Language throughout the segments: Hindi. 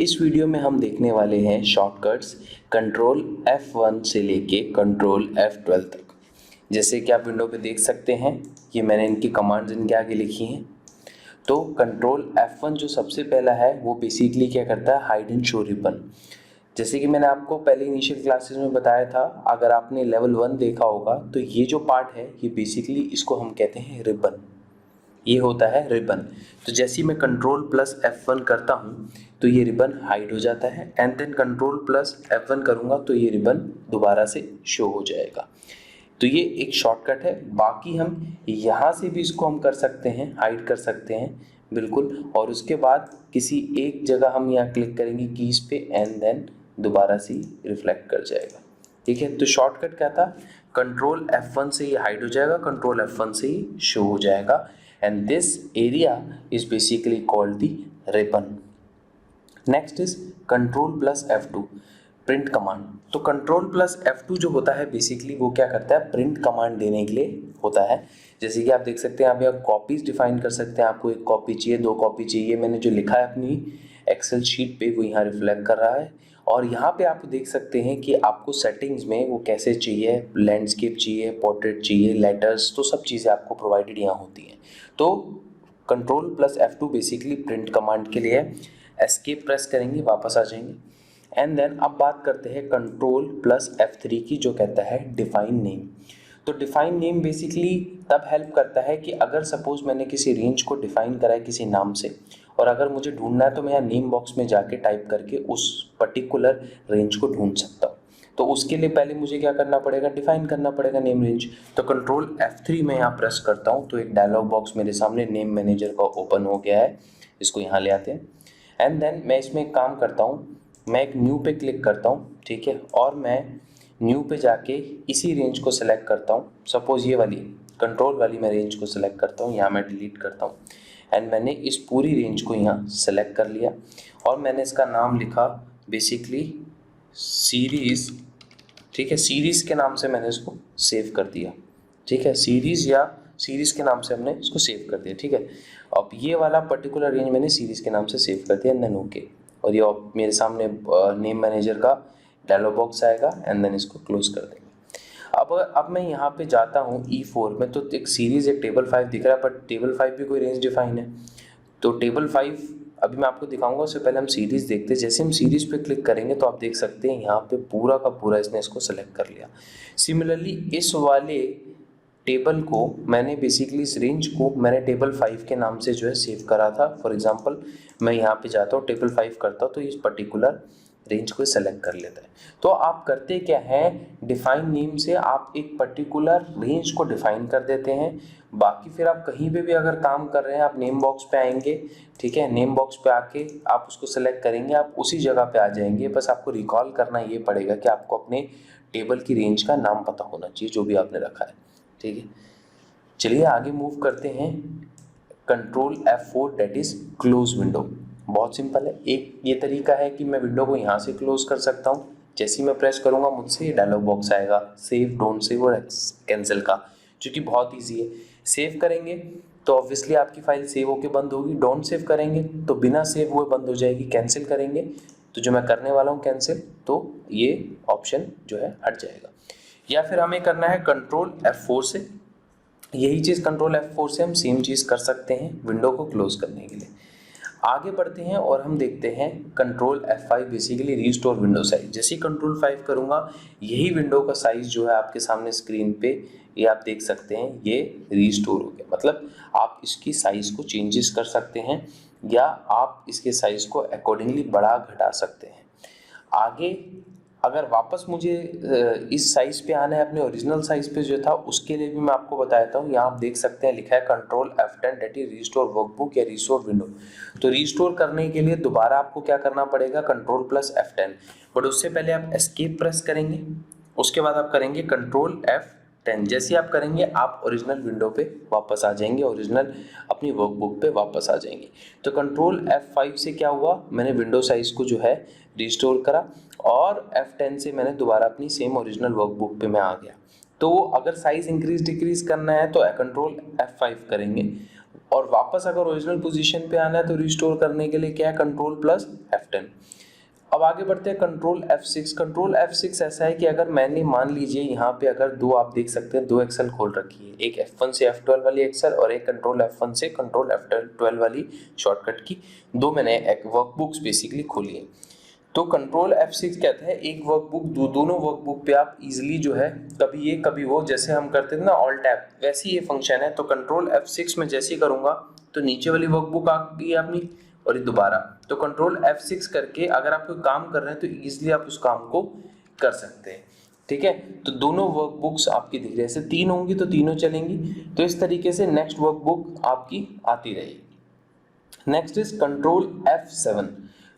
इस वीडियो में हम देखने वाले हैं शॉर्टकट्स कंट्रोल F1 से लेके कंट्रोल F12 तक। जैसे कि आप विंडो पे देख सकते हैं, ये मैंने इनकी कमांड्स इनके आगे लिखी हैं। तो कंट्रोल F1 जो सबसे पहला है वो बेसिकली क्या करता है, हाइड एंड शो रिबन। जैसे कि मैंने आपको पहले इनिशियल क्लासेस में बताया था, अगर आपने लेवल 1 देखा होगा तो ये जो पार्ट है ये बेसिकली इसको हम कहते हैं रिबन। ये होता है रिबन। तो जैसे ही मैं कंट्रोल प्लस F1 करता हूँ तो ये रिबन हाइड हो जाता है, and then control plus F1 करूँगा तो ये रिबन दोबारा से शो हो जाएगा। तो ये एक शॉर्टकट है। बाकी हम यहाँ से भी इसको हम कर सकते हैं, हाइड कर सकते हैं बिल्कुल, और उसके बाद किसी एक जगह हम यहाँ क्लिक करेंगे कीज पे, एंड देन दोबारा से रिफ्लेक्ट कर जाएगा। ठीक है, तो शॉर्टकट क्या था, कंट्रोल F1 से ये हाइड हो जाएगा, कंट्रोल F1 से ही शो हो जाएगा, and this area is basically called the ribbon. Next is control plus F2 print command. तो कंट्रोल प्लस F2 जो होता है बेसिकली वो क्या करता है, प्रिंट कमांड देने के लिए होता है। जैसे कि आप देख सकते हैं, आप यहाँ कॉपीज डिफाइन कर सकते हैं, आपको एक कॉपी चाहिए, 2 कॉपी चाहिए। मैंने जो लिखा है अपनी एक्सेल शीट पे वो यहाँ रिफ्लेक्ट कर रहा है, और यहाँ पे आप देख सकते हैं कि आपको सेटिंग्स में वो कैसे चाहिए, लैंडस्केप चाहिए, पोर्ट्रेट चाहिए, लेटर्स, तो सब चीज़ें आपको प्रोवाइडेड यहाँ होती हैं। तो control plus F2 basically print command के लिए है। एस्केप प्रेस करेंगे, वापस आ जाएंगे, एंड देन अब बात करते हैं कंट्रोल प्लस F3 की, जो कहता है डिफाइन नेम। तो डिफाइन नेम बेसिकली तब हेल्प करता है कि अगर सपोज मैंने किसी रेंज को डिफाइन करा है किसी नाम से, और अगर मुझे ढूंढना है तो मैं यहाँ नेम बॉक्स में जाके टाइप करके उस पर्टिकुलर रेंज को ढूंढ सकता हूँ। तो उसके लिए पहले मुझे क्या करना पड़ेगा, डिफाइन करना पड़ेगा नेम रेंज। तो कंट्रोल F3 में यहाँ प्रेस करता हूँ तो एक डायलॉग बॉक्स मेरे सामने नेम मैनेजर का ओपन हो गया है। इसको यहाँ ले आते हैं, एंड देन मैं इसमें एक काम करता हूँ, मैं एक न्यू पे क्लिक करता हूँ, ठीक है, और मैं न्यू पे जाके इसी रेंज को सिलेक्ट करता हूँ। सपोज ये वाली कंट्रोल वाली मैं रेंज को सिलेक्ट करता हूँ, यहाँ मैं डिलीट करता हूँ, एंड मैंने इस पूरी रेंज को यहाँ सेलेक्ट कर लिया, और मैंने इसका नाम लिखा बेसिकली सीरीज़। ठीक है, सीरीज़ के नाम से मैंने इसको सेव कर दिया। ठीक है, सीरीज़ या सीरीज़ के नाम से हमने इसको सेव कर दिया। ठीक है, अब ये वाला पर्टिकुलर रेंज मैंने सीरीज़ के नाम से सेव कर दिया, देन ओके, और ये मेरे सामने नेम मैनेजर का डायलॉग बॉक्स आएगा, एंड देन इसको क्लोज कर देंगे। अब मैं यहाँ पे जाता हूँ E4 में, तो एक सीरीज़ एक टेबल 5 दिख रहा है, बट टेबल 5 भी कोई रेंज डिफाइन है। तो टेबल 5 अभी मैं आपको दिखाऊंगा, उससे पहले हम सीरीज़ देखते हैं। जैसे हम सीरीज़ पे क्लिक करेंगे तो आप देख सकते हैं यहाँ पे पूरा का पूरा इसने इसको सेलेक्ट कर लिया। सिमिलरली इस वाले टेबल को मैंने बेसिकली, इस रेंज को मैंने टेबल 5 के नाम से जो है सेव करा था। फॉर एग्जांपल मैं यहाँ पे जाता हूँ, टेबल 5 करता हूँ, तो इस पर्टिकुलर रेंज को सेलेक्ट कर लेता है। तो आप करते क्या हैं, डिफाइन नेम से आप एक पर्टिकुलर रेंज को डिफाइन कर देते हैं। बाकी फिर आप कहीं पे भी अगर काम कर रहे हैं, आप नेम बॉक्स पे आएंगे, ठीक है, नेम बॉक्स पे आके आप उसको सेलेक्ट करेंगे, आप उसी जगह पे आ जाएंगे। बस आपको रिकॉल करना ये पड़ेगा कि आपको अपने टेबल की रेंज का नाम पता होना चाहिए जो भी आपने रखा है। ठीक है, चलिए आगे मूव करते हैं। Control F4 that is close window. बहुत सिंपल है, एक ये तरीका है कि मैं विंडो को यहाँ से क्लोज कर सकता हूँ। जैसे ही मैं प्रेस करूँगा मुझसे ये डायलॉग बॉक्स आएगा, सेव, डोंट सेव और कैंसिल का, जो कि बहुत ईजी है। सेव करेंगे तो ऑब्वियसली आपकी फाइल सेव होकर बंद होगी, डोंट सेव करेंगे तो बिना सेव हुए बंद हो जाएगी, कैंसिल करेंगे तो जो मैं करने वाला हूँ कैंसिल, तो ये ऑप्शन जो है हट जाएगा। या फिर हमें करना है कंट्रोल F4 से, यही चीज़ कंट्रोल F4 से हम सेम चीज़ कर सकते हैं विंडो को क्लोज करने के लिए। आगे बढ़ते हैं और हम देखते हैं control F5 basically restore window size. जैसे ही कंट्रोल 5 करूँगा यही विंडो का साइज जो है आपके सामने स्क्रीन पे, ये आप देख सकते हैं, ये रीस्टोर हो गया। मतलब आप इसकी साइज को चेंजेस कर सकते हैं, या आप इसके साइज को अकॉर्डिंगली बढ़ा घटा सकते हैं। आगे अगर वापस मुझे इस साइज पे आना है, अपने ओरिजिनल साइज पे जो था, उसके लिए भी मैं आपको बताता हूँ। यहाँ आप देख सकते हैं लिखा है control F10 that is restore workbook या रीस्टोर विंडो। तो रीस्टोर करने के लिए दोबारा आपको क्या करना पड़ेगा, कंट्रोल प्लस F10, बट उससे पहले आप एस्केप प्रेस करेंगे, उसके बाद आप करेंगे कंट्रोल F10। जैसे आप करेंगे आप ओरिजिनल विंडो पे वापस आ जाएंगे, ओरिजिनल अपनी वर्कबुक पे वापस आ जाएंगे। तो कंट्रोल F5 से क्या हुआ, मैंने विंडो साइज को जो है रिस्टोर करा, और F10 से मैंने दोबारा अपनी सेम ओरिजिनल वर्कबुक पे मैं आ गया। तो अगर साइज इंक्रीज डिक्रीज करना है तो कंट्रोल F5 करेंगे, और वापस अगर ओरिजिनल पोजीशन पे आना है तो रिस्टोर करने के लिए क्या है, कंट्रोल प्लस F10। अब आगे बढ़ते हैं कंट्रोल F6। कंट्रोल F6 ऐसा है कि अगर मैंने मान लीजिए यहाँ पे अगर दो, आप देख सकते हैं दो एक्सेल खोल रखी है, एक F1 से F12 वाली एक्सेल और एक कंट्रोल F1 से कंट्रोल F12 वाली शॉर्टकट की, दो मैंने वर्कबुक्स बेसिकली खोली है। तो कंट्रोल F6 कहता है एक वर्कबुक, दोनों वर्कबुक पे आप इजीली जो है कभी ये कभी वो, जैसे हम करते थे ना ऑल टैब, वैसे ये फंक्शन है। तो कंट्रोल F6 में जैसे ही करूंगा तो नीचे वाली वर्कबुक आ गई अपनी और ये दोबारा, तो कंट्रोल F6 करके अगर आप कोई काम कर रहे हैं तो इजीली आप उस काम को कर सकते हैं। ठीक है, तो दोनों वर्कबुक्स आपकी दिख रही है, ऐसे तीन होंगी तो तीनों चलेंगी। तो इस तरीके से नेक्स्ट वर्कबुक आपकी आती रहेगी। Next is control F7।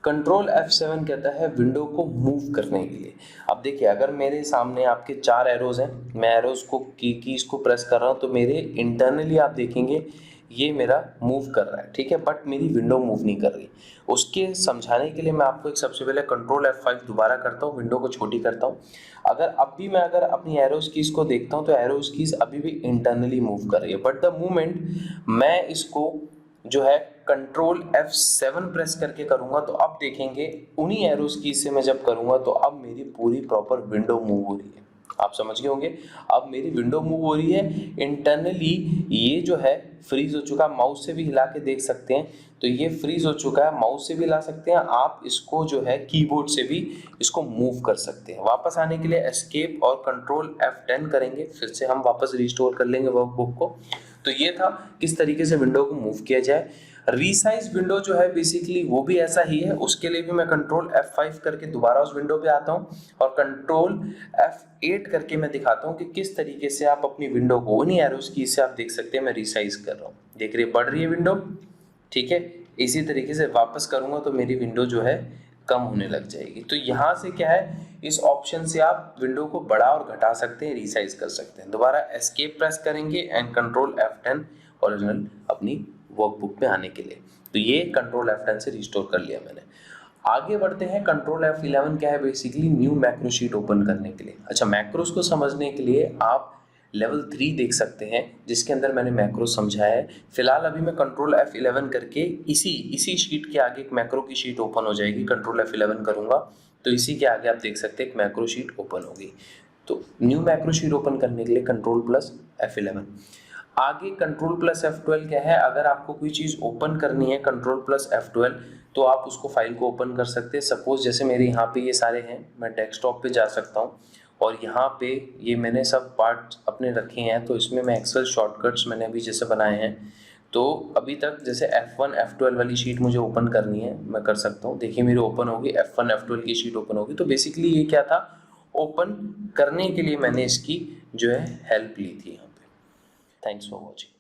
Control F7 कहता है विंडो को मूव करने के लिए। अब देखिए अगर मेरे सामने आपके चार एरोज हैं, मैं एरोज को कीज को प्रेस कर रहा हूँ तो मेरे इंटरनली आप देखेंगे ये मेरा मूव कर रहा है, ठीक है, बट मेरी विंडो मूव नहीं कर रही। उसके समझाने के लिए मैं आपको एक सबसे पहले कंट्रोल F5 दोबारा करता हूँ, विंडो को छोटी करता हूँ। अगर अब भी मैं अगर अपनी एरोज कीज को देखता हूँ तो एरोज कीज अभी भी इंटरनली मूव कर रही है, बट द मोमेंट मैं इसको जो है कंट्रोल F7 प्रेस करके करूंगा तो अब देखेंगे उन्हीं एरोज की से मैं जब करूंगा तो अब मेरी पूरी प्रॉपर विंडो मूव हो रही है। आप समझ गए होंगे, अब मेरी विंडो मूव हो रही है इंटरनली। ये जो है फ्रीज हो चुका है, माउस से भी हिला के देख सकते हैं, तो ये फ्रीज हो चुका है, माउस से भी हिला सकते हैं आप इसको, जो है कीबोर्ड से भी इसको मूव कर सकते हैं। वापस आने के लिए एस्केप और कंट्रोल F10 करेंगे, फिर से हम वापस रिस्टोर कर लेंगे वर्कबुक को। तो ये था किस तरीके से विंडो को मूव किया जाए। रीसाइज विंडो जो है बेसिकली वो भी ऐसा ही है, उसके लिए भी मैं कंट्रोल F5 करके दोबारा उस विंडो पे आता हूँ और कंट्रोल F8 करके मैं दिखाता हूँ कि किस तरीके से आप अपनी विंडो को उन्हीं एरोज की से आप देख सकते हैं मैं रिसाइज कर रहा हूँ। देख रही बढ़ रही है विंडो, ठीक है। इसी तरीके से वापस करूंगा तो मेरी विंडो जो है कम होने लग जाएगी। तो यहाँ से क्या है, इस ऑप्शन से आप विंडो को बढ़ा और घटा सकते हैं, रिसाइज कर सकते हैं। दोबारा एस्केप प्रेस करेंगे एंड कंट्रोल F10 ओरिजिनल अपनी वर्कबुक पे आने के लिए। तो ये कंट्रोल F10 से रिस्टोर कर लिया मैंने। आगे बढ़ते हैं, कंट्रोल F11 क्या है, basically new macro sheet open करने के लिए। अच्छा, मैक्रोस को समझने के लिए आप लेवल 3 देख सकते हैं जिसके अंदर मैंने मैक्रो समझाया है। फिलहाल अभी मैं कंट्रोल F11 करके इसी शीट के आगे एक मैक्रो की शीट ओपन हो जाएगी। कंट्रोल F11 करूंगा तो इसी के आगे आप देख सकते हैं एक मैक्रो शीट ओपन होगी। तो न्यू मैक्रो शीट ओपन करने के लिए कंट्रोल प्लस F11। आगे कंट्रोल प्लस F12 क्या है, अगर आपको कोई चीज ओपन करनी है कंट्रोल प्लस F12 तो आप उसको फाइल को ओपन कर सकते हैं। सपोज जैसे मेरे यहाँ पे ये सारे हैं, मैं डेस्कटॉप पे जा सकता हूँ और यहाँ पे ये मैंने सब पार्ट अपने रखे हैं, तो इसमें मैं एक्सेल शॉर्टकट्स मैंने अभी जैसे बनाए हैं। तो अभी तक जैसे F1 F12 वाली शीट मुझे ओपन करनी है, मैं कर सकता हूँ। देखिए मेरी ओपन होगी, F1 F12 की शीट ओपन होगी। तो बेसिकली ये क्या था, ओपन करने के लिए मैंने इसकी जो है हेल्प ली थी यहाँ पे। Thanks for watching.